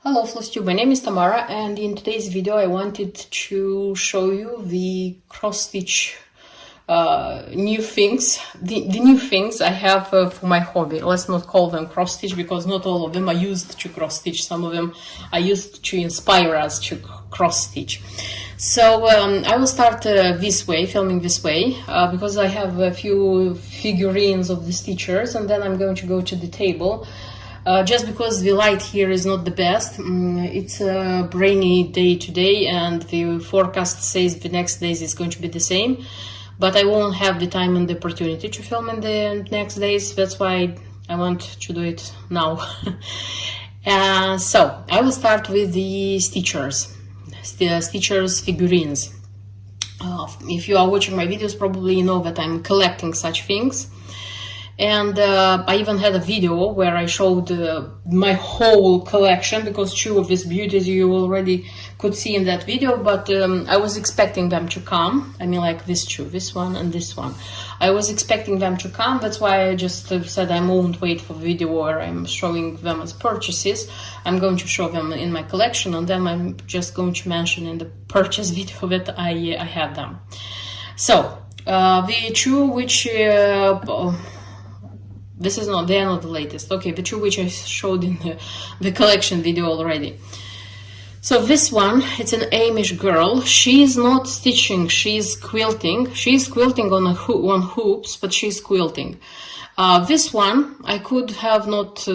Hello FlossTube, my name is Tamara, and in today's video I wanted to show you the cross-stitch new things, the new things I have for my hobby. Let's not call them cross-stitch because not all of them are used to cross-stitch. Some of them are used to inspire us to cross-stitch. So I will start this way, filming this way, because I have a few figurines of the stitchers, and then I'm going to go to the table. Just because the light here is not the best. It's a rainy day today and the forecast says the next days is going to be the same, but I won't have the time and the opportunity to film in the next days. That's why I want to do it now. So I will start with the stitchers figurines. If you are watching my videos, probably you know that I'm collecting such things. And I even had a video where I showed my whole collection, because two of these beauties you already could see in that video, but I was expecting them to come. I mean, like these two, this one and this one. I was expecting them to come. That's why I just said I won't wait for the video where I'm showing them as purchases. I'm going to show them in my collection, and then I'm just going to mention in the purchase video that I have them. So the two which this is not, they are not the latest. Okay, the two which I showed in the collection video already. So this one, it's an Amish girl. She's not stitching, she's quilting. She's quilting on hoops, but she's quilting. This one, I could have not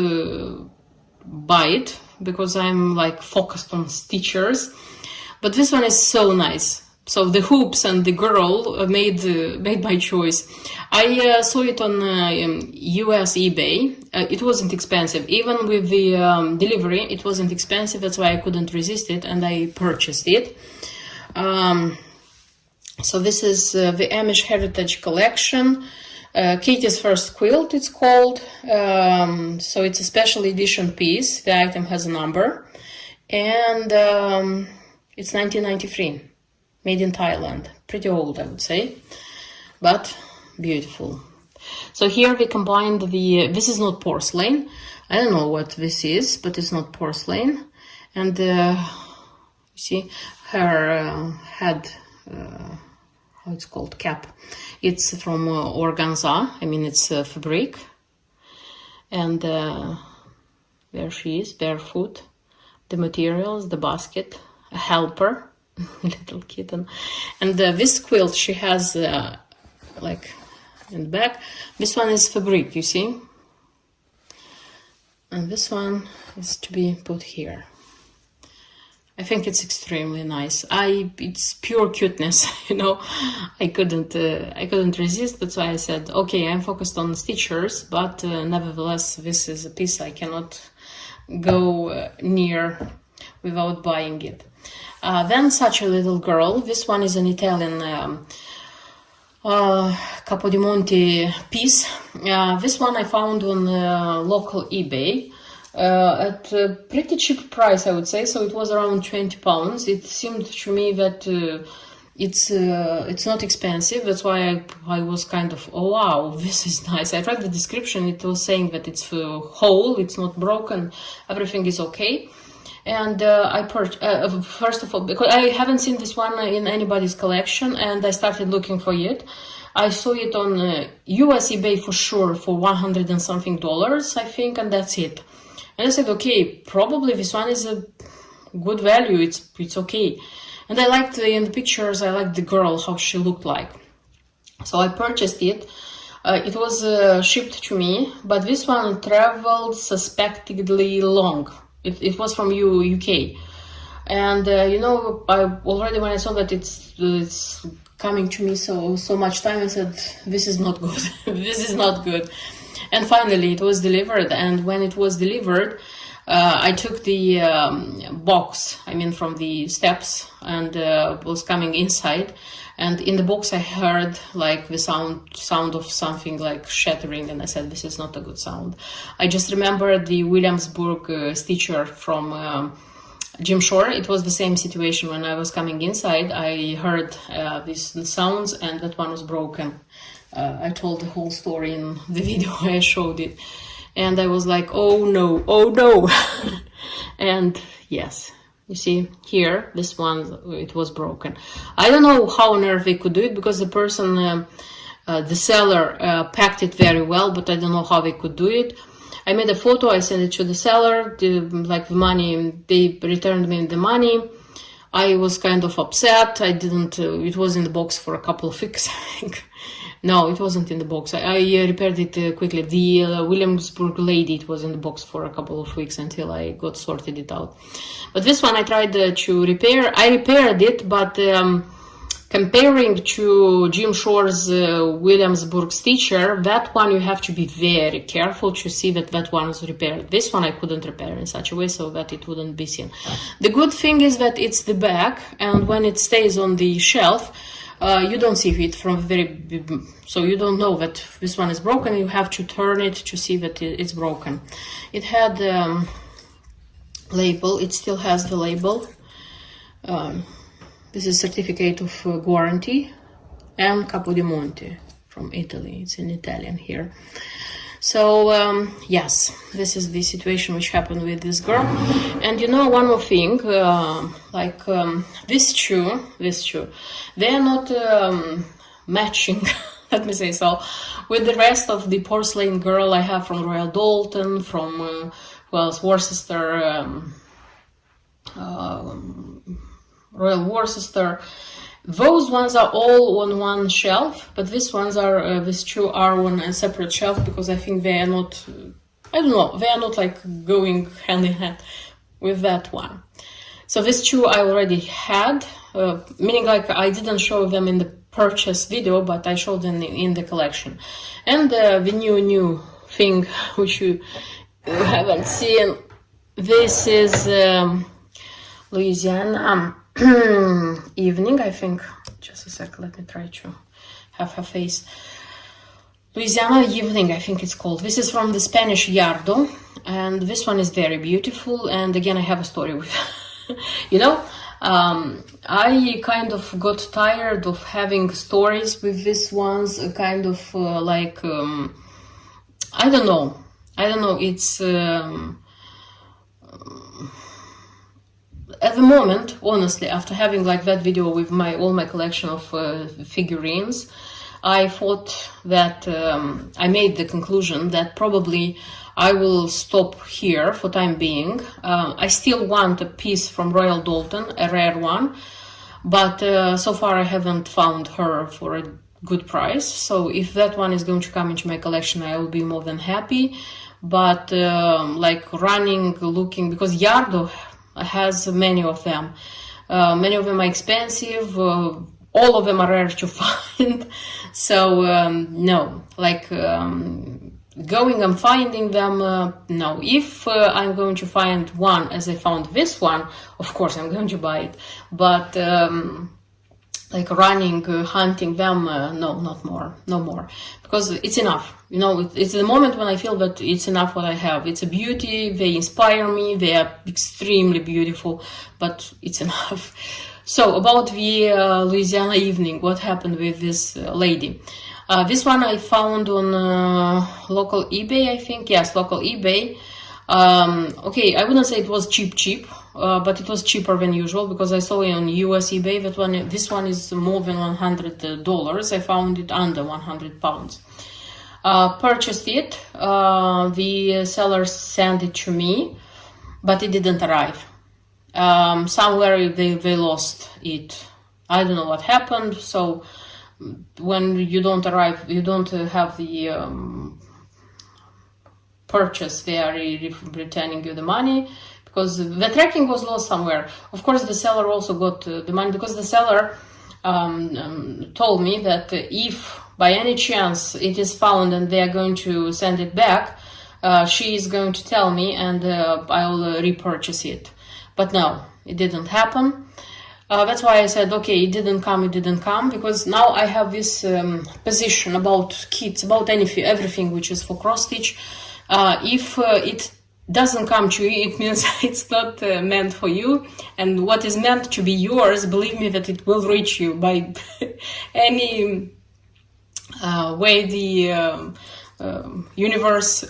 buy it because I'm like focused on stitchers. But this one is so nice. So the hoops and the girl made my choice. I saw it on US eBay. It wasn't expensive. Even with the delivery, it wasn't expensive. That's why I couldn't resist it, and I purchased it. So this is the Amish Heritage collection. Katie's First Quilt, it's called. So it's a special edition piece. The item has a number. And it's 1993. Made in Thailand. Pretty old, I would say, but beautiful. So here we combined the, this is not porcelain. I don't know what this is, but it's not porcelain. And you see her head, how it's called, cap. It's from organza. I mean, it's fabric. And there she is, barefoot. The materials, the basket, a helper. Little kitten. And this quilt she has like in the back. This one is fabric, you see, and this one is to be put here. I think it's extremely nice. It's pure cuteness, you know. I couldn't resist. That's why I said, okay, I'm focused on stitchers, but nevertheless this is a piece I cannot go near without buying it. Then such a little girl. This one is an Italian Capodimonte piece. This one I found on local eBay at a pretty cheap price, I would say. So it was around £20. It seemed to me that it's not expensive. That's why I was kind of, oh wow, this is nice. I read the description. It was saying that it's whole, it's not broken, everything is okay. And I purchased, first of all, because I haven't seen this one in anybody's collection, and I started looking for it. I saw it on US eBay for sure for $100 and something, I think, and that's it. And I said, okay, probably this one is a good value, it's okay. And I liked in the pictures, I liked the girl, how she looked like. So I purchased it. It was shipped to me, but this one traveled suspectedly long. It was from UK, and you know, I already, when I saw that it's coming to me so much time, I said, this is not good. This is not good. And finally it was delivered, and when it was delivered, I took the box, I mean from the steps, and was coming inside, and in the box I heard like the sound of something like shattering, and I said, this is not a good sound. I just remember the Williamsburg stitcher from Jim Shore. It was the same situation. When I was coming inside, I heard these sounds, and that one was broken. I told the whole story in the video I showed it, and I was like, oh no, oh no. And Yes, you see here, this one, it was broken. I don't know how on earth they could do it, because the person, the seller, packed it very well, but I don't know how they could do it. I made a photo, I sent it to the seller, the money, they returned me the money. I was kind of upset. I didn't, it was in the box for a couple of weeks, I think. No, it wasn't in the box. I repaired it quickly. The Williamsburg lady, it was in the box for a couple of weeks until I got sorted it out. But this one I tried to repair. I repaired it, but comparing to Jim Shore's Williamsburg stitcher, that one you have to be very careful to see that that one is repaired. This one I couldn't repair in such a way so that it wouldn't be seen. The good thing is that it's the back, and when it stays on the shelf, you don't see it from very, so you don't know that this one is broken. You have to turn it to see that it's broken. It had label. It still has the label. This is certificate of guarantee, and Capodimonte from Italy. It's in Italian here. So yes, this is the situation which happened with this girl. And you know, one more thing, this shoe, they are not matching, let me say so, with the rest of the porcelain girl I have from Royal Doulton, from Worcester, Royal Worcester. Those ones are all on one shelf, but these ones are, these two are on a separate shelf, because I think they are not, I don't know, they are not like going hand in hand with that one. So these two I already had, meaning like I didn't show them in the purchase video, but I showed them in the collection. And the new thing which you haven't seen, this is Louisiana evening, I think. Just a sec, let me try to have her face. Louisiana evening, I think it's called. This is from the Spanish Yardo, and this one is very beautiful. And again, I have a story with you know, I kind of got tired of having stories with these ones, kind of I don't know, it's at the moment, honestly, after having like that video with all my collection of figurines, I thought that I made the conclusion that probably I will stop here for time being. I still want a piece from Royal Doulton, a rare one, but so far I haven't found her for a good price. So if that one is going to come into my collection, I will be more than happy. But like running, looking, because Yardo has many of them. Many of them are expensive. All of them are rare to find. So no, like going and finding them, no. If I'm going to find one as I found this one, of course I'm going to buy it. But like running, hunting them, no, not more, no more, because it's enough. You know, it's the moment when I feel that it's enough what I have. It's a beauty, they inspire me, they are extremely beautiful, but it's enough. So about the Louisiana evening, what happened with this lady? This one I found on local eBay, I think. Yes, local eBay. Okay, I wouldn't say it was cheap, but it was cheaper than usual, because I saw it on US eBay that one. This one is more than $100. I found it under 100 pounds. Purchased it. The sellers sent it to me, but it didn't arrive. Somewhere they lost it. I don't know what happened. So when you don't arrive, you don't have the purchase, they are returning you the money, because the tracking was lost somewhere. Of course, the seller also got the money, because the seller told me that if by any chance it is found and they are going to send it back, she is going to tell me, and I'll repurchase it. But no, it didn't happen. That's why I said, okay, it didn't come, because now I have this position about kits, about everything which is for cross stitch. If it doesn't come to you, it means it's not meant for you, and what is meant to be yours, believe me that it will reach you by any way. The universe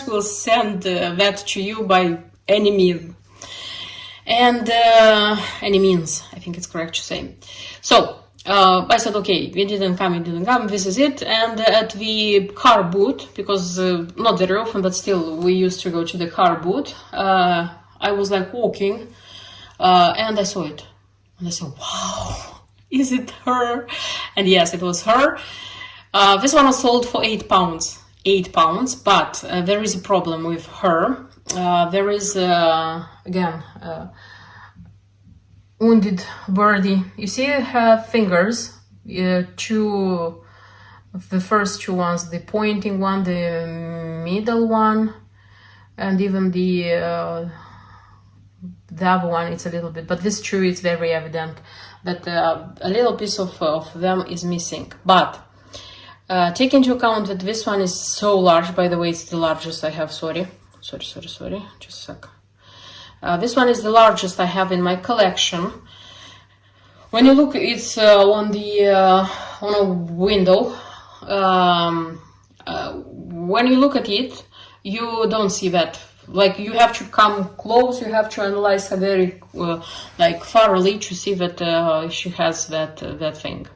will send that to you by any means. and any means, I think it's correct to say. So I said, okay, it didn't come, this is it. And at the car boot, because not very often, but still we used to go to the car boot, I was like walking and I saw it. And I said, wow, is it her? And yes, it was her. This one was sold for £8. £8, but there is a problem with her. There is, again, wounded birdie. You see her fingers, two, the first two ones, the pointing one, the middle one, and even the other one, it's a little bit, but this two, it's very evident that a little piece of them is missing. But take into account that this one is so large. By the way, it's the largest I have. Sorry, just a sec. This one is the largest I have in my collection. When you look, it's on a window. When you look at it, you don't see that. Like, you have to come close. You have to analyze her very thoroughly to see that she has that thing.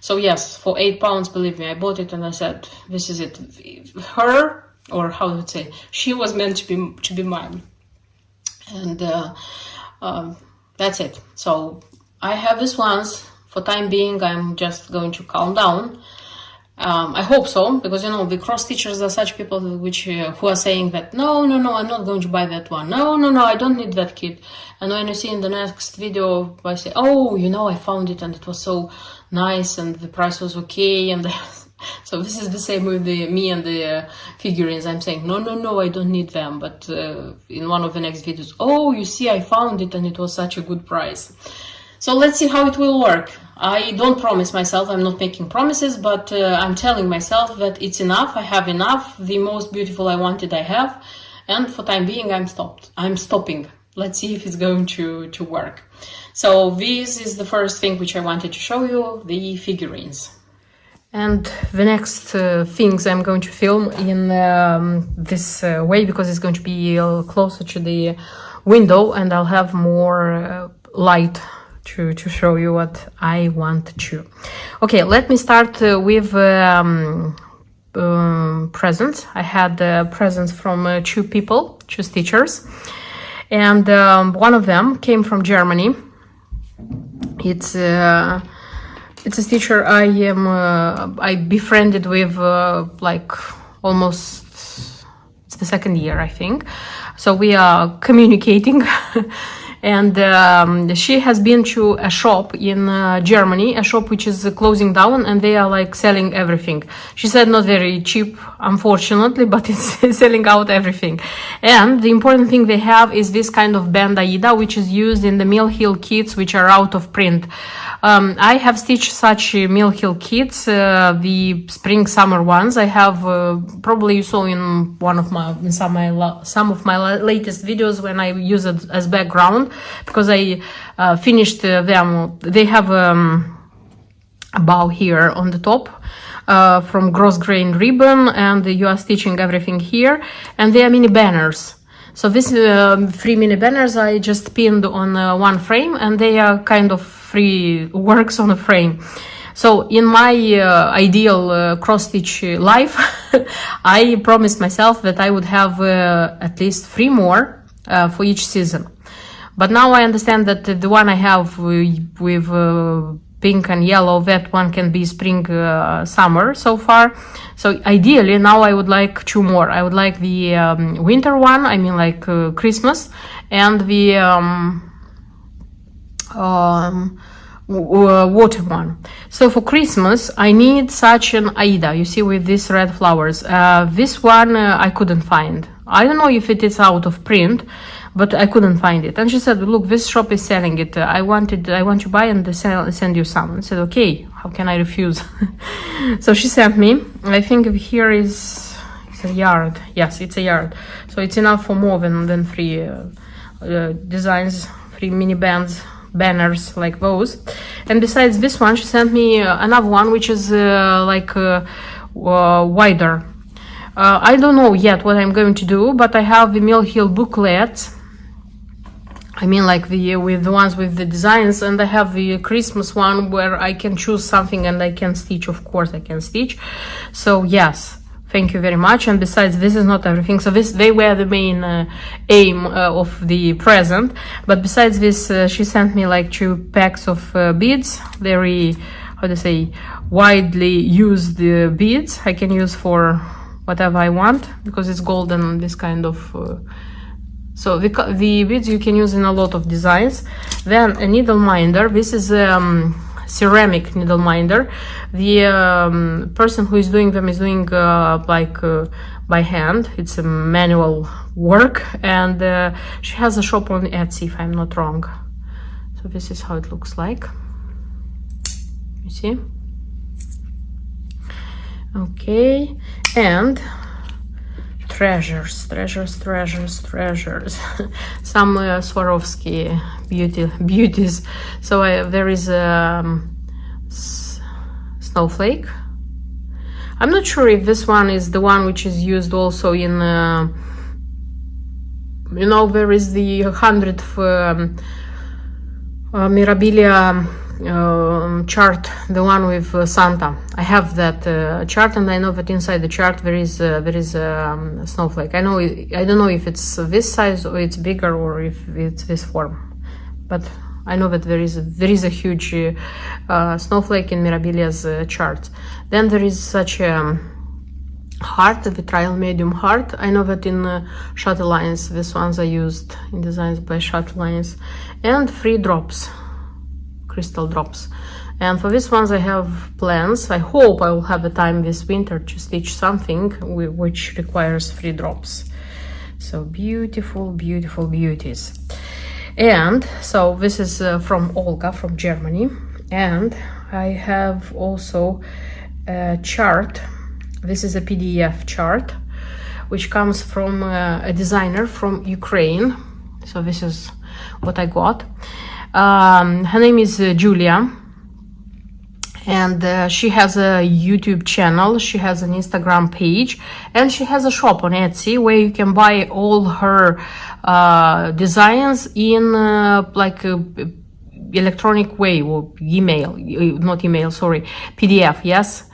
So yes, for £8, believe me, I bought it and I said, this is it. Her, or how would I say, she was meant to be mine. And that's it. So I have these ones. For time being, I'm just going to calm down. I hope so, because, you know, the cross stitchers are such people who are saying that no, I'm not going to buy that one. No, I don't need that kit. And when you see in the next video, I say, oh, you know, I found it and it was so nice and the price was okay. And so this is the same with me and the figurines. I'm saying, no, I don't need them. But in one of the next videos, oh, you see, I found it and it was such a good price. So let's see how it will work. I don't promise myself, I'm not making promises, but I'm telling myself that it's enough, I have enough, the most beautiful I wanted I have, and for time being I'm stopping. Let's see if it's going to work. So this is the first thing which I wanted to show you, the figurines. And the next things I'm going to film in this way, because it's going to be closer to the window and I'll have more light to show you what I want to. Okay, let me start with presents. I had presents from two stitchers, and one of them came from Germany. It's a stitcher I befriended with like almost, it's the second year, I think. So we are communicating. And she has been to a shop in Germany, a shop which is closing down, and they are like selling everything. She said not very cheap, unfortunately, but it's selling out everything. And the important thing they have is this kind of band Aida, which is used in the Mill Hill kits, which are out of print. I have stitched such Mill Hill kits, the spring summer ones. I have probably you saw in some of my latest videos when I use it as background, because I finished them. They have a bow here on the top from gross grain ribbon, and you are stitching everything here, and they are mini banners. So these 3 mini banners I just pinned on one frame, and they are kind of free works on a frame. So in my ideal cross-stitch life, I promised myself that I would have at least 3 more for each season. But now I understand that the one I have with pink and yellow, that one can be spring, summer so far. So ideally now I would like 2 more. I would like the winter one, I mean like Christmas, and the water one. So for Christmas I need such an Aida, you see, with these red flowers. This one I couldn't find. I don't know if it is out of print, but I couldn't find it. And she said, look, this shop is selling it. I want to buy and send you some. I said, okay, how can I refuse? So she sent me, I think here is a yard. Yes, it's a yard. So it's enough for more than 3 designs, 3 mini banners like those. And besides this one, she sent me another one, which is wider. I don't know yet what I'm going to do, but I have the Mill Hill booklet. I mean, like with the ones with the designs, and I have the Christmas one where I can choose something and I can stitch. Of course I can stitch. So yes, thank you very much. And besides, this is not everything. So they were the main aim of the present. But besides this, she sent me like 2 packs of beads, very, how to say, widely used beads. I can use for whatever I want, because it's golden, this kind of so the beads you can use in a lot of designs. Then a needle minder. This is ceramic needle minder. The person who is doing them is doing by hand. It's a manual work, and she has a shop on Etsy, if I'm not wrong. So this is how it looks like. You see? Okay, and treasures. Some Swarovski beauties. So there is a snowflake. I'm not sure if this one is the one which is used also in you know, there is the 100th Mirabilia chart, the one with Santa. I have that chart, and I know that inside the chart there is a snowflake. I don't know if it's this size or it's bigger, or if it's this form, but I know that there is a huge snowflake in Mirabilia's chart. Then there is such a heart, the trial medium heart. I know that in Shuttle Lines, these ones are used in designs by Shuttle Lines. And 3 drops, crystal drops. And for these ones I have plans. I hope I will have the time this winter to stitch something which requires 3 drops. So beautiful beauties. And so this is from Olga from Germany. And I have also a chart. This is a PDF chart which comes from a designer from Ukraine. So this is what I got. Her name is Julia, and she has a YouTube channel, she has an Instagram page, and she has a shop on Etsy where you can buy all her designs in like electronic way, or PDF, yes.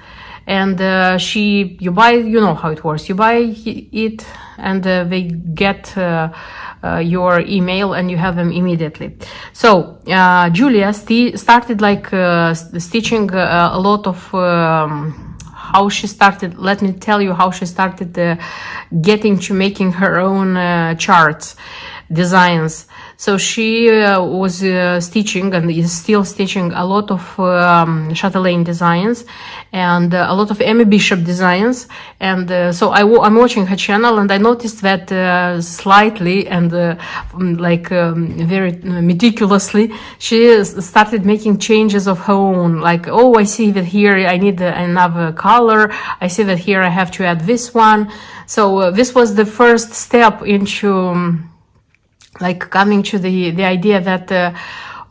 And you buy, you know how it works, you buy it and they get your email and you have them immediately. So Julia started like stitching a lot of how she started. Let me tell you how she started getting to making her own charts, designs. So she was stitching and is still stitching a lot of chatelaine designs and a lot of Amy Bishop designs. And so I'm watching her channel, and I noticed that slightly and very meticulously, she started making changes of her own. Like, oh, I see that here I need another color. I see that here I have to add this one. So this was the first step into like coming to the idea that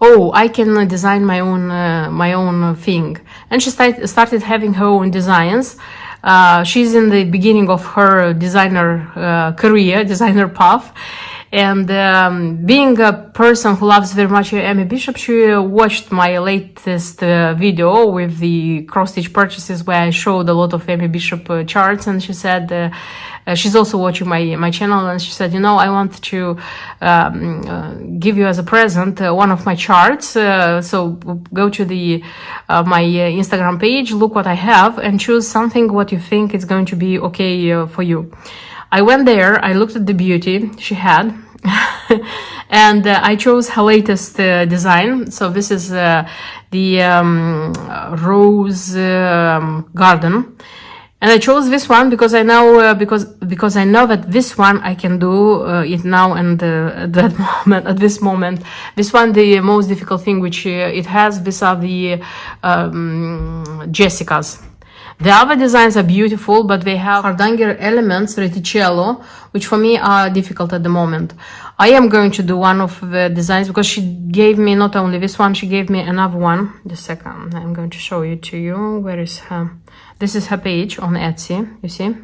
oh, I can design my own thing. And she started having her own designs. She's in the beginning of her designer career, designer path. And being a person who loves very much Amy Bishop, she watched my latest video with the cross-stitch purchases where I showed a lot of Amy Bishop charts, and she said she's also watching my channel, and she said, you know, I want to give you as a present one of my charts, so go to the my Instagram page, look what I have, and choose something what you think is going to be okay for you. I went there, I looked at the beauty she had, and I chose her latest design. So this is the rose garden, and I chose this one because I know because I know that this one I can do it now, and at this moment, this one, the most difficult thing which it has, these are the Jessicas. The other designs are beautiful, but they have hardanger elements, reticello, which for me are difficult at the moment. I am going to do one of the designs because she gave me not only this one, she gave me another one. Just a second, I'm going to show it to you. Where is her? This is her page on Etsy, you see?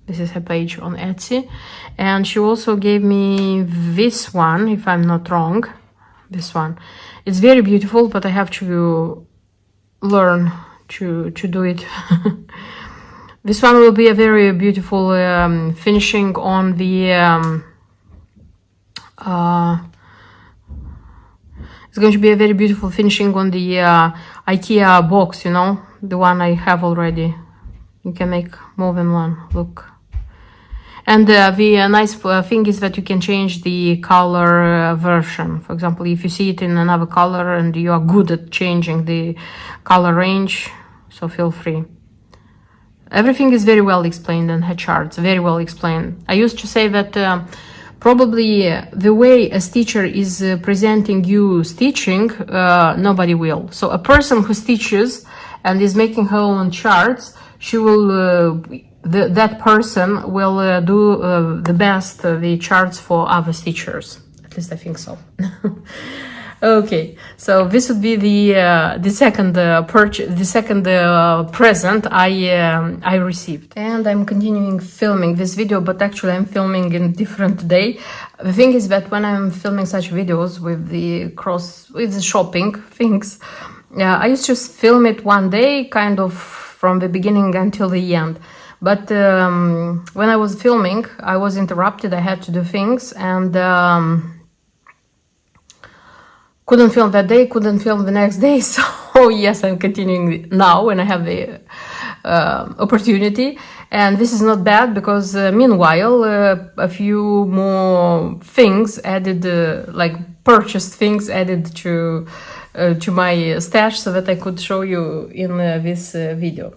This is her page on Etsy. And she also gave me this one, if I'm not wrong. This one. It's very beautiful, but I have to learn to do it. This one will be a very beautiful finishing on the it's going to be a very beautiful finishing on the IKEA box, you know, the one I have already. You can make more than one, look. And the nice thing is that you can change the color version. For example, if you see it in another color and you are good at changing the color range, so feel free. Everything is very well explained in her charts, very well explained. I used to say that probably the way a stitcher is presenting you stitching, nobody will. So a person who stitches and is making her own charts, she will, that person will do the best the charts for other stitchers. At least I think so. Okay, so this would be the second purchase, the second present I received. And I'm continuing filming this video, but actually I'm filming in different day. The thing is that when I'm filming such videos with the shopping things, I used to film it one day, kind of from the beginning until the end. But when I was filming, I was interrupted. I had to do things and couldn't film that day, couldn't film the next day. So yes, I'm continuing now when I have the opportunity. And this is not bad because meanwhile, a few more things added, like purchased things added to my stash so that I could show you in this video.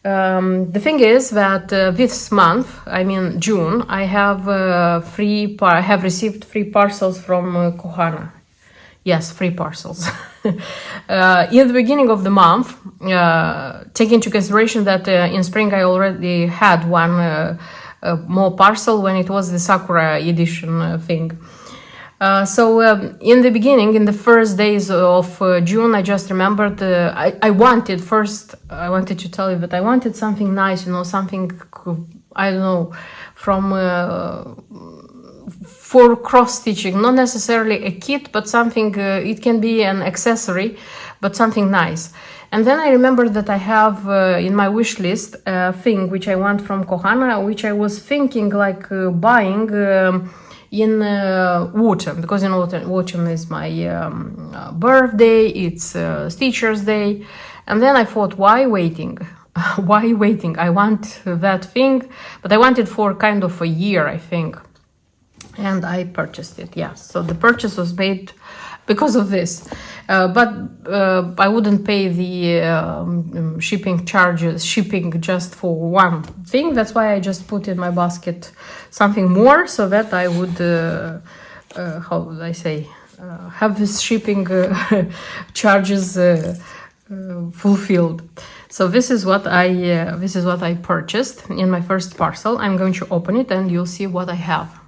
The thing is that this month, I mean June, I have I have received 3 parcels from Cohana. Yes, 3 parcels. In the beginning of the month, take into consideration that in spring I already had one more parcel when it was the Sakura edition thing. So in the beginning, in the first days of June, I just remembered I wanted to tell you that I wanted something nice, you know, something, I don't know, from for cross stitching, not necessarily a kit, but something, it can be an accessory, but something nice. And then I remembered that I have in my wish list a thing which I want from Cohana, which I was thinking like buying in autumn, because in autumn is my birthday, it's Stitcher's Day. And then I thought, why waiting? Why waiting? I want that thing, but I want it for kind of a year, I think. And I purchased it, yes. So the purchase was made because of this. But I wouldn't pay the shipping charges, shipping just for one thing. That's why I just put in my basket something more so that I would, how would I say, have this shipping charges fulfilled. So this is what I purchased in my first parcel. I'm going to open it and you'll see what I have.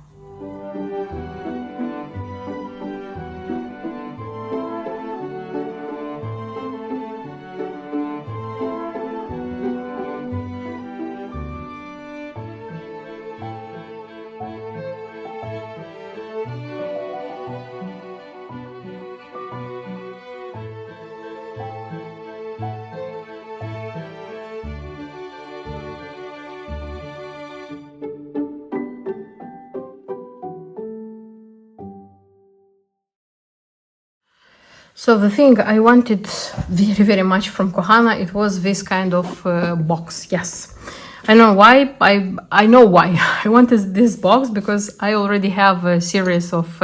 So the thing I wanted very, very much from Cohana, it was this kind of box. Yes, I know why. I know why I wanted this box, because I already have a series of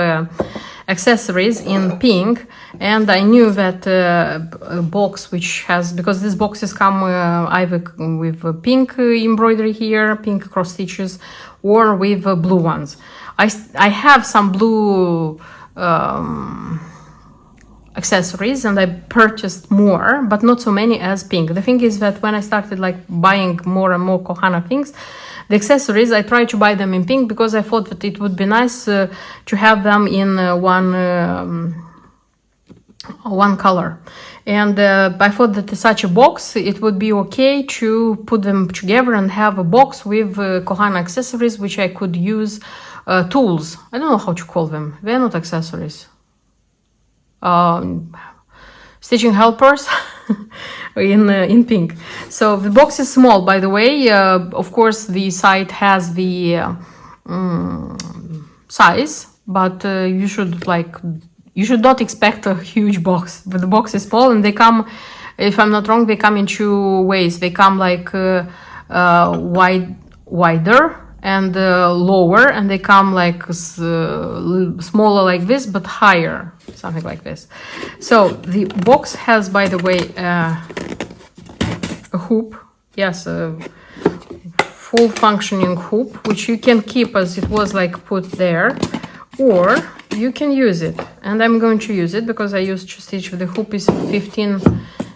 accessories in pink, and I knew that a box which has, because these boxes come either with pink embroidery here, pink cross stitches, or with blue ones. I have some blue accessories, and I purchased more, but not so many as pink. The thing is that when I started like buying more and more Cohana things, the accessories, I tried to buy them in pink because I thought that it would be nice to have them in one one color. And I thought that such a box, it would be okay to put them together and have a box with Cohana accessories, which I could use, tools. I don't know how to call them. They're not accessories. Stitching helpers in pink. So the box is small, by the way. Of course, the site has the size, but you should not expect a huge box. But the box is small, and they come, if I'm not wrong, they come in two ways. They come like wider and lower, and they come like smaller like this, but higher, something like this. So the box has, by the way, a hoop. Yes, a full functioning hoop, which you can keep as it was like put there, or you can use it. And I'm going to use it because I used to stitch with the hoop is 15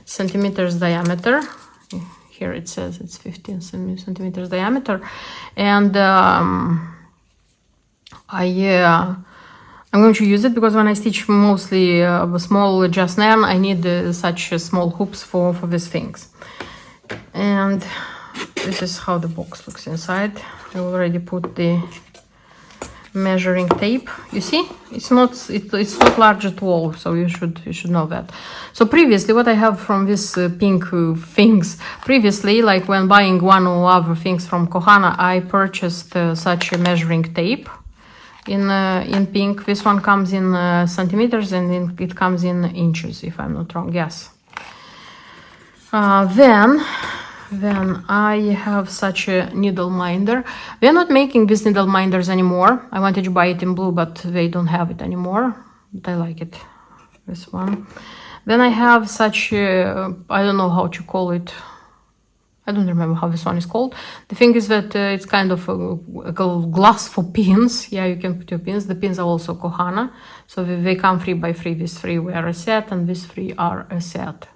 centimeters diameter. Here it says it's 15 centimeters diameter, and I'm going to use it because when I stitch mostly small jasnan, I need such small hoops for these things. And this is how the box looks inside. I already put the measuring tape. You see, it's not large at all, so you should know that. So previously, what I have from this pink things, previously, like when buying one or other things from Cohana, I purchased such a measuring tape in pink. This one comes in centimeters, and it comes in inches, if I'm not wrong. Yes. Then I have such a needle minder. They're not making these needle minders anymore. I wanted to buy it in blue, but they don't have it anymore. But I like it, this one. Then I have such a, I don't know how to call it. I don't remember how this one is called. The thing is that it's kind of a glass for pins. Yeah, you can put your pins. The pins are also Cohana. So they come 3x3. These 3 were a set, and these 3 are a set.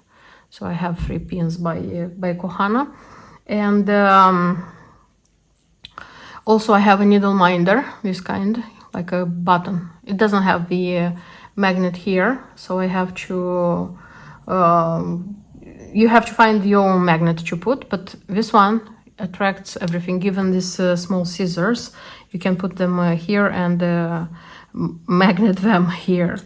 So I have 3 pins by Cohana. And also I have a needle minder, this kind, like a button. It doesn't have the magnet here, so I have to, you have to find your own magnet to put, but this one attracts everything. Given these small scissors, you can put them here and magnet them here.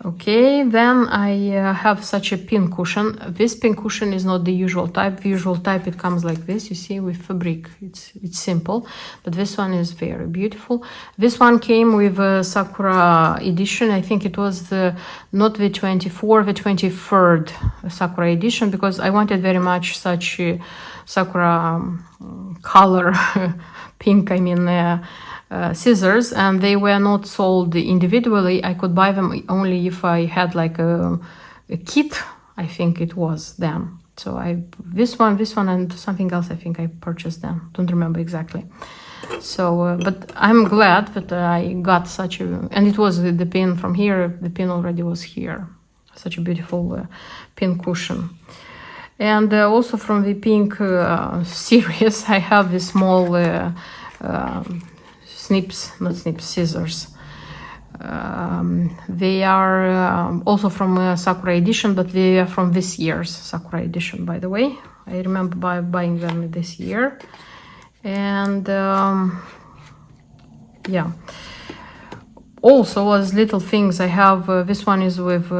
Okay, then I have such a pin cushion. This pin cushion is not the usual type. The usual type, it comes like this, you see, with fabric. It's simple, but this one is very beautiful. This one came with a Sakura edition. I think it was not the 24th, the 23rd Sakura edition, because I wanted very much such a Sakura color, pink, I mean, scissors, and they were not sold individually. I could buy them only if I had like a kit, I think it was then. So this one and something else I think I purchased then, don't remember exactly. So but I'm glad that I got such a, and it was the pin from here, the pin already was here. Such a beautiful pin cushion. And also from the pink series, I have this small scissors. They are also from Sakura edition, but they are from this year's Sakura edition, by the way. I remember buying them this year. And yeah. Also, as little things, I have, this one is with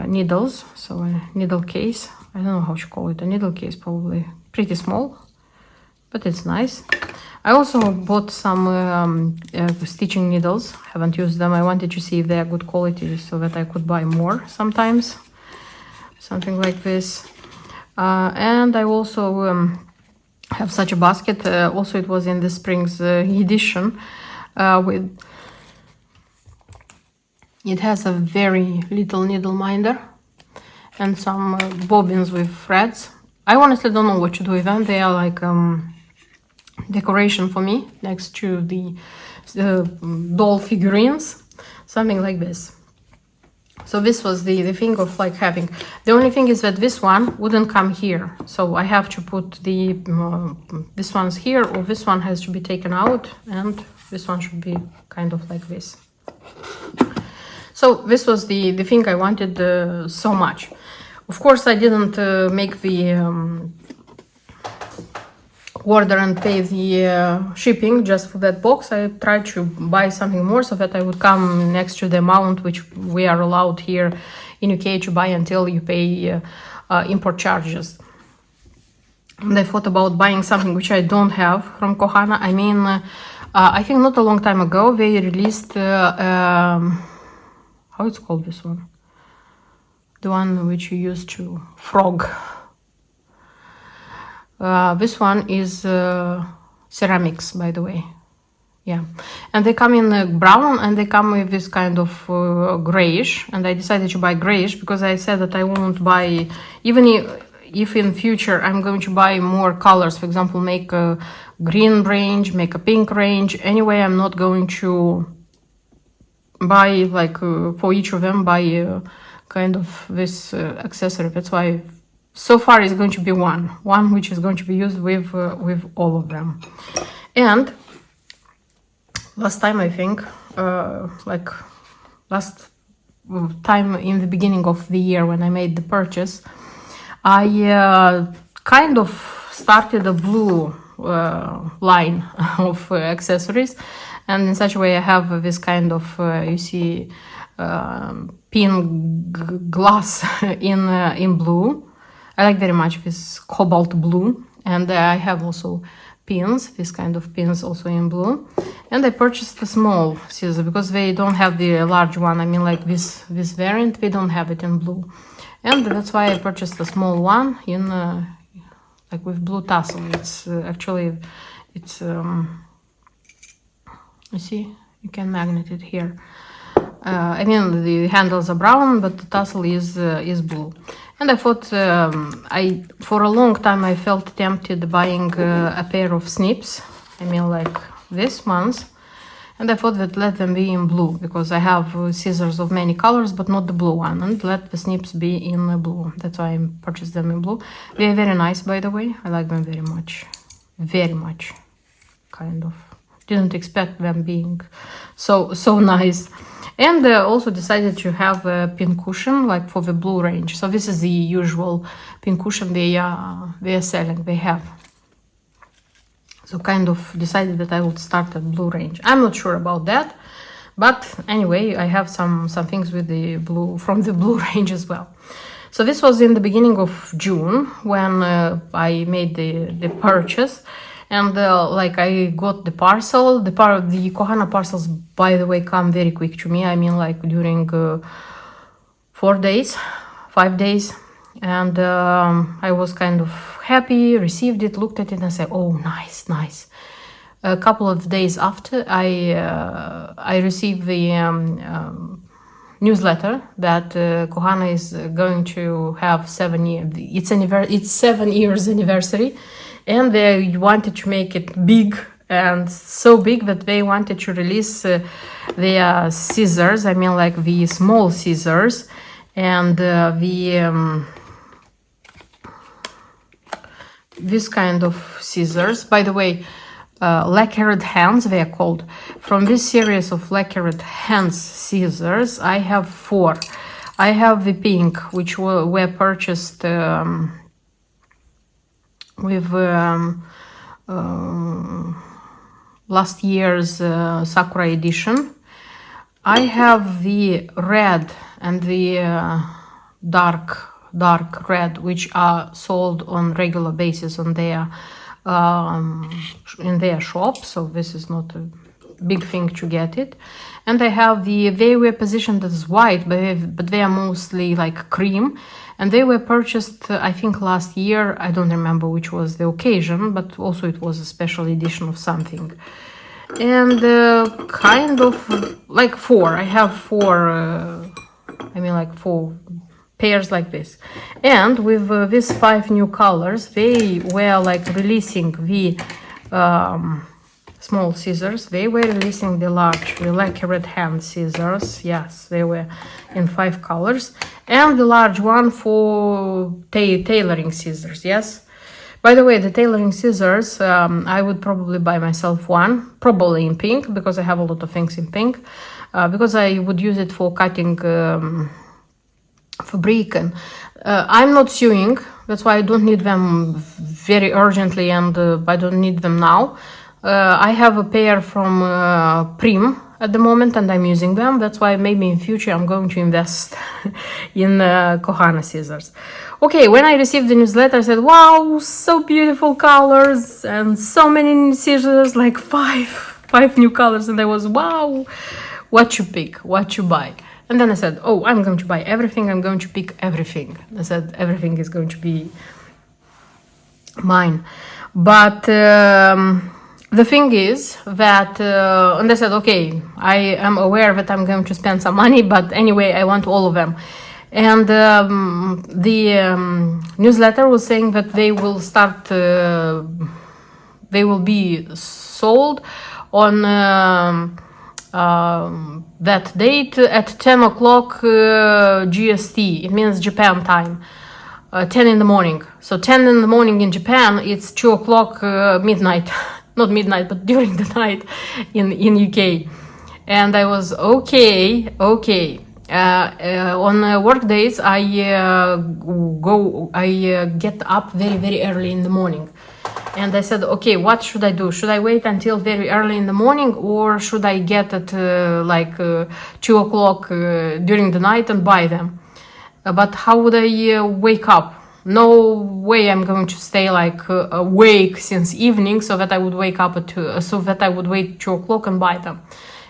needles, so a needle case. I don't know how to call it, a needle case, probably pretty small, but it's nice. I also bought some stitching needles. Haven't used them. I wanted to see if they are good quality so that I could buy more sometimes. Something like this. And I also have such a basket. Also, it was in the spring's edition. It has a very little needle minder and some bobbins with threads. I honestly don't know what to do with them. They are like decoration for me next to the doll figurines, something like this. So this was the thing of like having, the only thing is that this one wouldn't come here, so I have to put the this one's here, or this one has to be taken out, and this one should be kind of like this. So this was the thing I wanted so much. Of course, I didn't make the order and pay the shipping just for that box. I tried to buy something more so that I would come next to the amount which we are allowed here in UK to buy until you pay import charges. And I thought about buying something which I don't have from Cohana. I mean, I think not a long time ago they released how it's called, this one, the one which you use to frog. This one is ceramics, by the way. Yeah, and they come in brown, and they come with this kind of grayish, and I decided to buy grayish because I said that I won't buy, even if in future I'm going to buy more colors, for example, make a green range, make a pink range. Anyway, I'm not going to buy like for each of them buy kind of this accessory. That's why so far it's going to be one which is going to be used with all of them. And last time, I think, like last time in the beginning of the year when I made the purchase, I kind of started a blue line of accessories, and in such a way I have this kind of you see pin glass in blue. I like very much this cobalt blue, and I have also pins, this kind of pins also in blue. And I purchased a small scissor because they don't have the large one. I mean, like this variant, we don't have it in blue, and that's why I purchased a small one in like with blue tassel. It's actually it's you see, you can magnet it here. I mean, the handles are brown, but the tassel is blue. And I thought, for a long time I felt tempted buying a pair of snips. I mean, like this ones. And I thought that let them be in blue, because I have scissors of many colors, but not the blue one. And let the snips be in blue. That's why I purchased them in blue. They are very nice, by the way. I like them very much. Very much. Kind of. Didn't expect them being so nice. And also decided to have a pin cushion like for the blue range. So this is the usual pin cushion they are selling, they have. So kind of decided that I would start at blue range. I'm not sure about that, but anyway, I have some things with the blue, from the blue range as well. So this was in the beginning of June when I made the purchase. And like I got the parcel, the Cohana parcels, by the way, come very quick to me. I mean, like during 4 days, 5 days. And I was kind of happy, received it, looked at it and said, oh, nice, nice. A couple of days after, I received the newsletter that Cohana is going to have 7 years. It's 7 years anniversary. And they wanted to make it big, and so big that they wanted to release their scissors. I mean, like the small scissors and this kind of scissors. By the way, lacquered hands, they are called. From this series of lacquered hands scissors, I have 4. I have the pink, which were purchased with last year's Sakura edition. I have the red and the dark red, which are sold on regular basis on their in their shop. So this is not a big thing to get it. And I have they were positioned as white, but they are mostly like cream. And they were purchased, I think, last year. I don't remember which was the occasion, but also it was a special edition of something. And kind of like 4. I have 4, I mean, like 4 pairs like this. And with these 5 new colors, they were like releasing the small scissors. They were releasing the large, the lacquered hand scissors. Yes, they were in 5 colors. And the large one for tailoring scissors, yes. By the way, the tailoring scissors, I would probably buy myself one, probably in pink, because I have a lot of things in pink. because I would use it for cutting fabric. And I'm not sewing, that's why I don't need them very urgently, and I don't need them now. I have a pair from Prim at the moment, and I'm using them. That's why maybe in future I'm going to invest in Cohana scissors. Okay, when I received the newsletter, I said, wow, so beautiful colors and so many scissors, like five new colors. And I was, wow, what you pick, what you buy. And then I said, oh, I'm going to buy everything. I'm going to pick everything. I said, everything is going to be mine. But the thing is that, and I said, okay, I am aware that I'm going to spend some money, but anyway, I want all of them. And the newsletter was saying that they will start, they will be sold on that date at 10 o'clock GST. It means Japan time. 10 in the morning. So 10 in the morning in Japan, it's 2 o'clock midnight. Not midnight, but during the night in UK. And I was okay. On work days, I get up very early in the morning. And I said, okay, what should I do? Should I wait until very early in the morning, or should I get at 2 o'clock during the night and buy them? But how would I wake up? No way I'm going to stay awake since evening so that I would wake up at 2, so that I would wait 2 o'clock and buy them.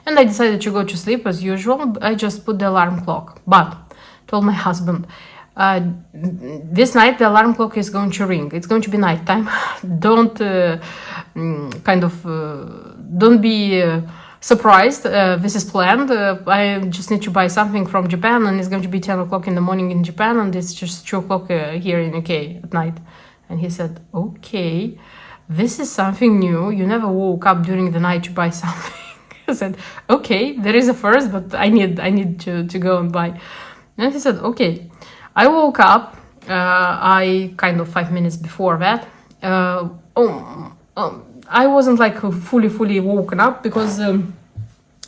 And I decided to go to sleep as usual. I just put the alarm clock, but told my husband, this night the alarm clock is going to ring. It's going to be nighttime. Don't don't be surprised. This is planned. I just need to buy something from Japan, and it's going to be 10 o'clock in the morning in Japan, and it's just 2 o'clock here in UK at night. And he said, okay, this is something new. You never woke up during the night to buy something. I said, okay, there is a first, but I need to go and buy. And he said, okay. I woke up, I kind of 5 minutes before that. I wasn't fully woken up, because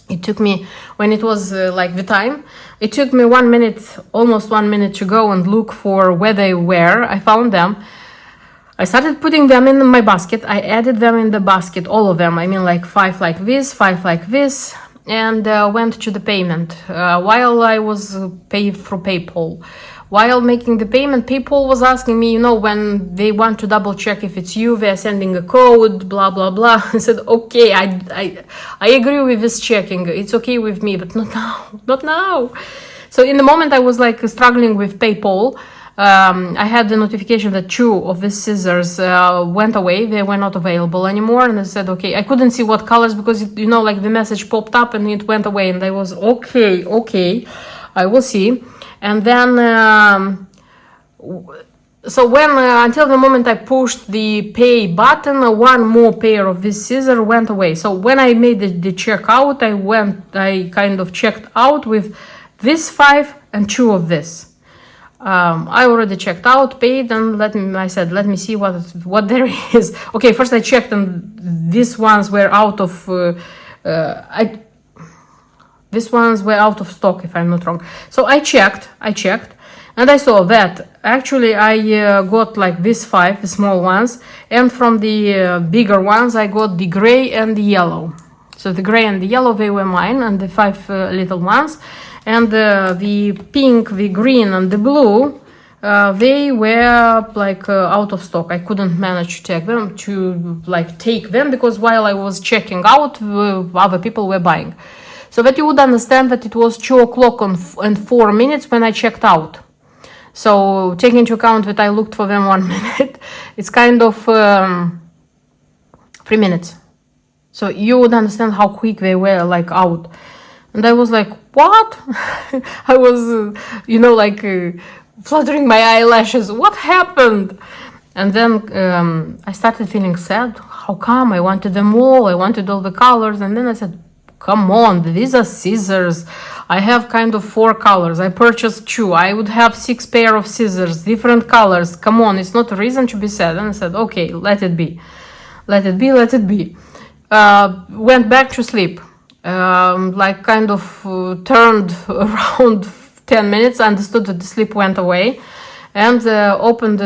it took me, when it was the time, it took me 1 minute, almost 1 minute to go and look for where they were. I found them. I started putting them in my basket. I added them in the basket, all of them. I mean, 5 like this, 5 like this, and went to the payment. While I was paid through PayPal. While making the payment, PayPal was asking me, when they want to double check if it's you, they're sending a code, blah, blah, blah. I said, okay, I agree with this checking. It's okay with me, but not now. So in the moment I was struggling with PayPal, I had the notification that 2 of these scissors went away. They were not available anymore. And I said, okay, I couldn't see what colors, because, the message popped up and it went away. And I was, okay, I will see. And then, so when, until the moment I pushed the pay button, 1 more pair of this scissor went away. So when I made the checkout, I kind of checked out with this 5 and 2 of this. I already checked out, paid, and I said, let me see what there is. Okay, first I checked, and these ones were out of, these ones were out of stock, if I'm not wrong. So I checked, and I saw that actually I got these 5, the small ones, and from the bigger ones I got the gray and the yellow. So the gray and the yellow, they were mine, and the 5 little ones. And the pink, the green, and the blue, they were out of stock. I couldn't manage to take them, because while I was checking out, other people were buying. So that you would understand that it was 2 o'clock and 4 minutes when I checked out. So taking into account that I looked for them 1 minute, it's kind of 3 minutes. So you would understand how quick they were out. And I was like, what? I was, fluttering my eyelashes. What happened? And then I started feeling sad. How come? I wanted them all. I wanted all the colors. And then I said, come on, these are scissors. I have kind of 4 colors. I purchased 2. I would have 6 pair of scissors, different colors. Come on, it's not a reason to be sad. And I said, okay, let it be. Let it be. Went back to sleep. like kind of turned around 10 minutes, understood that the sleep went away, and opened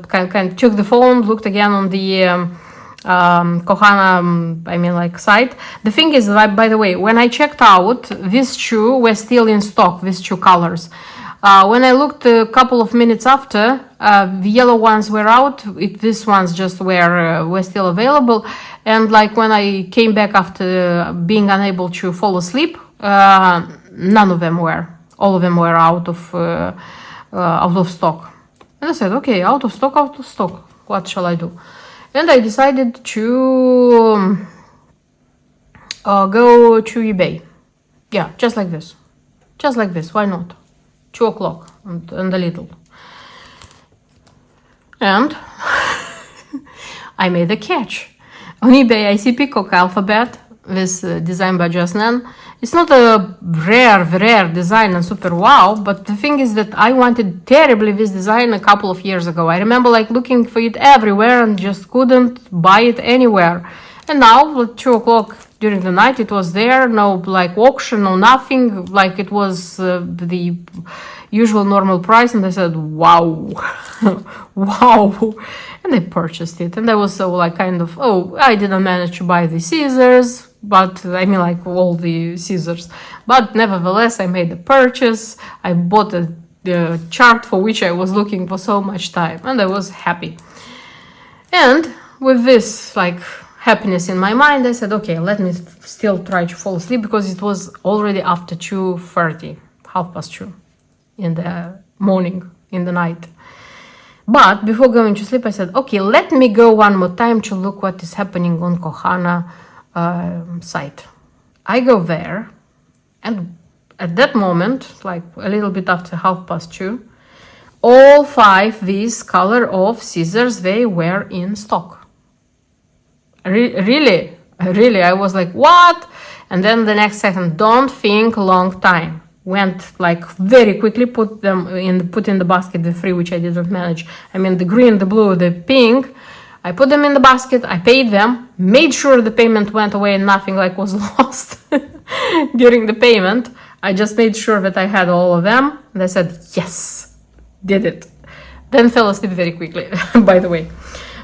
kind of took the phone, looked again on the Cohana, I mean, like, site. The thing is, by the way, when I checked out, these two were still in stock, these two colors. When I looked a couple of minutes after, the yellow ones were out. These ones just were still available. And like when I came back after being unable to fall asleep, none of them were. All of them were out of stock. And I said, okay, out of stock, out of stock. What shall I do? And I decided to go to eBay. Yeah, just like this. Just like this. Why not? 2 o'clock and a little. And I made a catch. On eBay, I see Peacock Alphabet, this design by Jasnan. It's not a rare design and super wow, but the thing is that I wanted terribly this design a couple of years ago. I remember like looking for it everywhere and just couldn't buy it anywhere. And now at 2 o'clock during the night, it was there, no like auction, no nothing, like it was the usual normal price. And I said, wow, wow. And I purchased it. And I was so like kind of, oh, I didn't manage to buy the scissors, but I mean like all the scissors. But nevertheless, I made the purchase. I bought the chart for which I was looking for so much time. And I was happy. And with this like happiness in my mind, I said, okay, let me still try to fall asleep, because it was already after 2:30, 2:30 in the morning, in the night. But before going to sleep, I said, okay, let me go one more time to look what is happening on Cohana site. I go there, and at that moment, like a little bit after 2:30, all 5 these color of scissors, they were in stock. Really, I was like, what? And then the next second, don't think long time. Went like very quickly, put in the basket, the 3 which I didn't manage. I mean the green, the blue, the pink. I put them in the basket, I paid them, made sure the payment went away and nothing like was lost during the payment. I just made sure that I had all of them, and I said, yes, did it. Then fell asleep very quickly, by the way.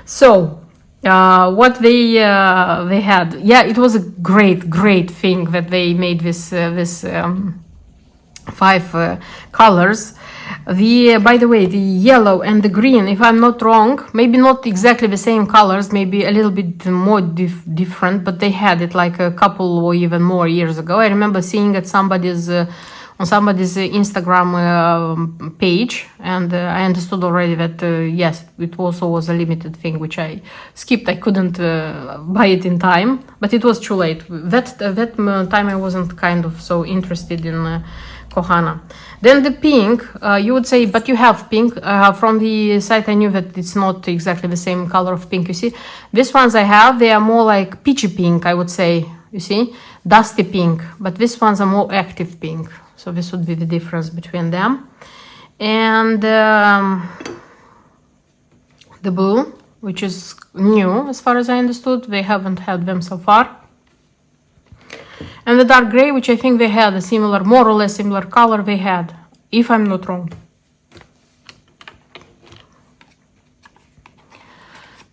So what they had, yeah, it was a great thing that they made this 5 colors. By the way, the yellow and the green, if I'm not wrong, maybe not exactly the same colors, maybe a little bit more different, but they had it like a couple or even more years ago. I remember seeing it on somebody's Instagram page, and I understood already that yes, it also was a limited thing which I skipped. I couldn't buy it in time, but it was too late. That time I wasn't kind of so interested in Cohana. Then the pink, you would say, but you have pink. From the site I knew that it's not exactly the same color of pink. You see, these ones I have, they are more like peachy pink, I would say. You see, dusty pink, but these ones are more active pink. So this would be the difference between them. And the blue, which is new as far as I understood. They haven't had them so far. And the dark gray, which I think they had a similar, more or less similar color they had, if I'm not wrong.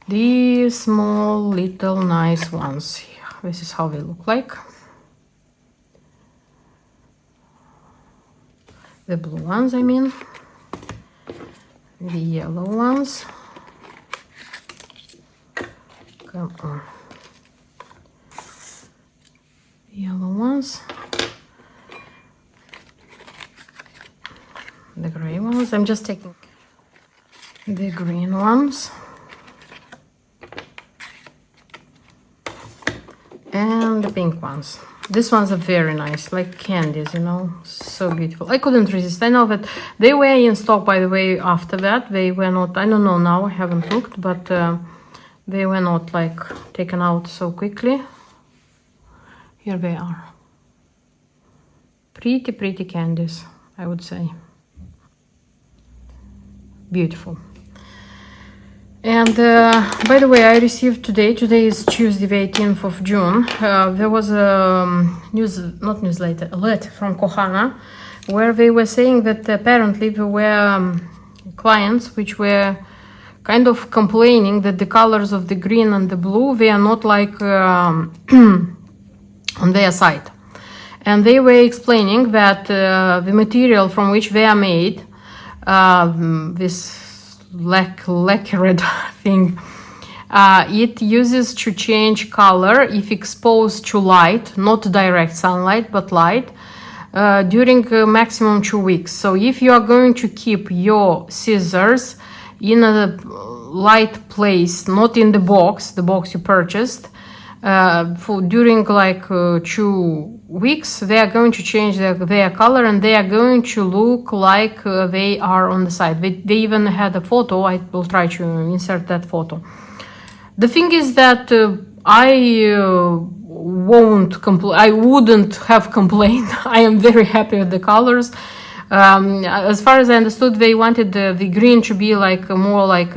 These small little nice ones. This is how they look like. The blue ones, I mean. The yellow ones. Come on. Yellow ones, the gray ones. I'm just taking the green ones, and the pink ones. These ones are very nice, like candies, you know, so beautiful. I couldn't resist. I know that they were in stock, by the way. After that, they were not, I don't know now, I haven't looked, but they were not like taken out so quickly. Here they are. Pretty candies, I would say. Beautiful. And by the way, I received today is Tuesday, the 18th of June. There was a a letter from Cohana, where they were saying that apparently there were clients which were kind of complaining that the colors of the green and the blue, they are not like on their side. And they were explaining that the material from which they are made, this lacquered thing, it uses to change color if exposed to light, not direct sunlight but light, during maximum 2 weeks. So if you are going to keep your scissors in a light place, not in the box you purchased, for during like 2 weeks, they are going to change their color, and they are going to look like they are on the side. They even had a photo. I will try to insert that photo. The thing is that I wouldn't have complained. I am very happy with the colors. As far as I understood, they wanted the green to be like more like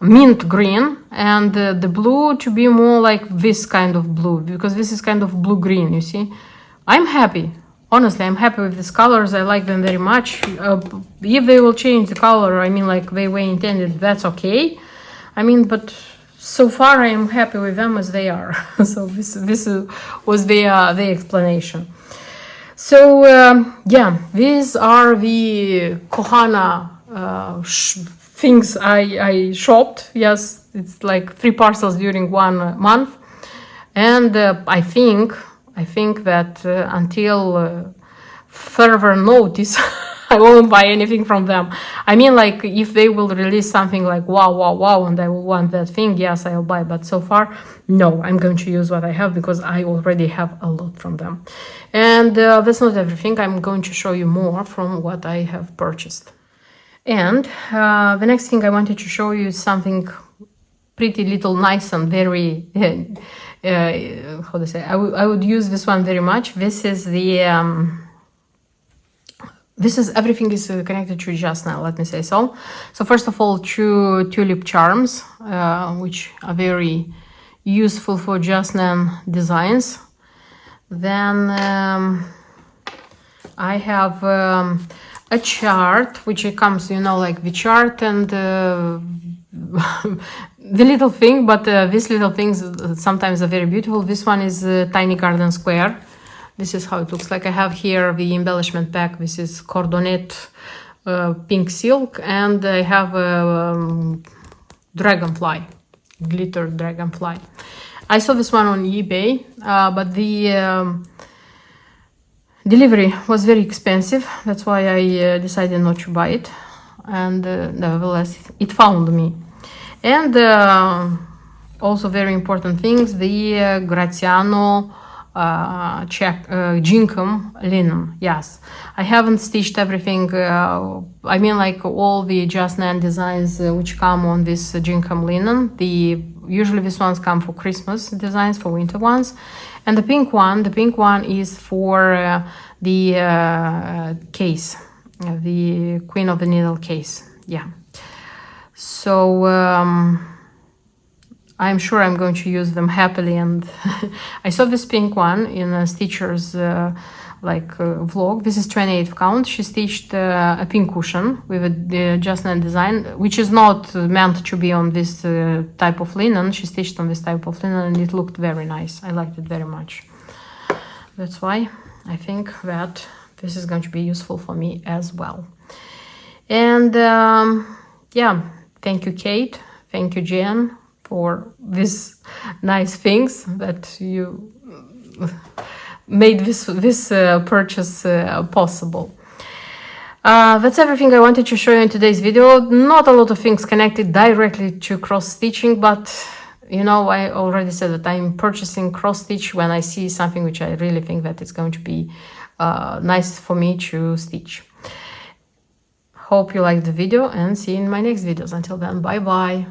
mint green, and the blue to be more like this kind of blue, because this is kind of blue-green, you see. I'm happy. Honestly, I'm happy with these colors. I like them very much. If they will change the color, I mean, like they were intended, that's okay. I mean, but so far I am happy with them as they are. So this was their explanation. So yeah, these are the Cohana things I shopped. Yes, it's like 3 parcels during 1 month, and I think that until further notice, I won't buy anything from them. I mean, like if they will release something like wow, and I will want that thing, yes, I'll buy. But so far, no, I'm going to use what I have because I already have a lot from them. And that's not everything. I'm going to show you more from what I have purchased. And the next thing I wanted to show you is something pretty little nice and very, how to say, I would use this one very much. This is the, everything is connected to just now, let me say so. So first of all, 2 tulip charms, which are very useful for just now designs. Then I have a chart, which it comes, you know, like the chart and the little thing, but these little things sometimes are very beautiful. This one is Tiny Garden Square. This is how it looks like. I have here the embellishment pack. This is cordonette pink silk, and I have a dragonfly, glitter dragonfly. I saw this one on eBay, but the delivery was very expensive. That's why I decided not to buy it, and nevertheless it found me. And also very important things, the Graziano Gingham linen. Yes, I haven't stitched everything. I mean, like all the Just Nan designs which come on this Gingham linen. Usually these ones come for Christmas designs, for winter ones. And the pink one is for the case, the Queen of the Needle case. Yeah. So I'm sure I'm going to use them happily. And I saw this pink one in a stitcher's vlog. This is 28th count. She stitched a pink cushion with a Just Nan design, which is not meant to be on this type of linen. She stitched on this type of linen, and it looked very nice. I liked it very much. That's why I think that this is going to be useful for me as well. And yeah, thank you, Kate. Thank you, Jen, for these nice things that you made this purchase possible. That's everything I wanted to show you in today's video. Not a lot of things connected directly to cross stitching, but you know, I already said that I'm purchasing cross stitch when I see something which I really think that it's going to be nice for me to stitch. Hope you liked the video, and see you in my next videos. Until then, bye bye.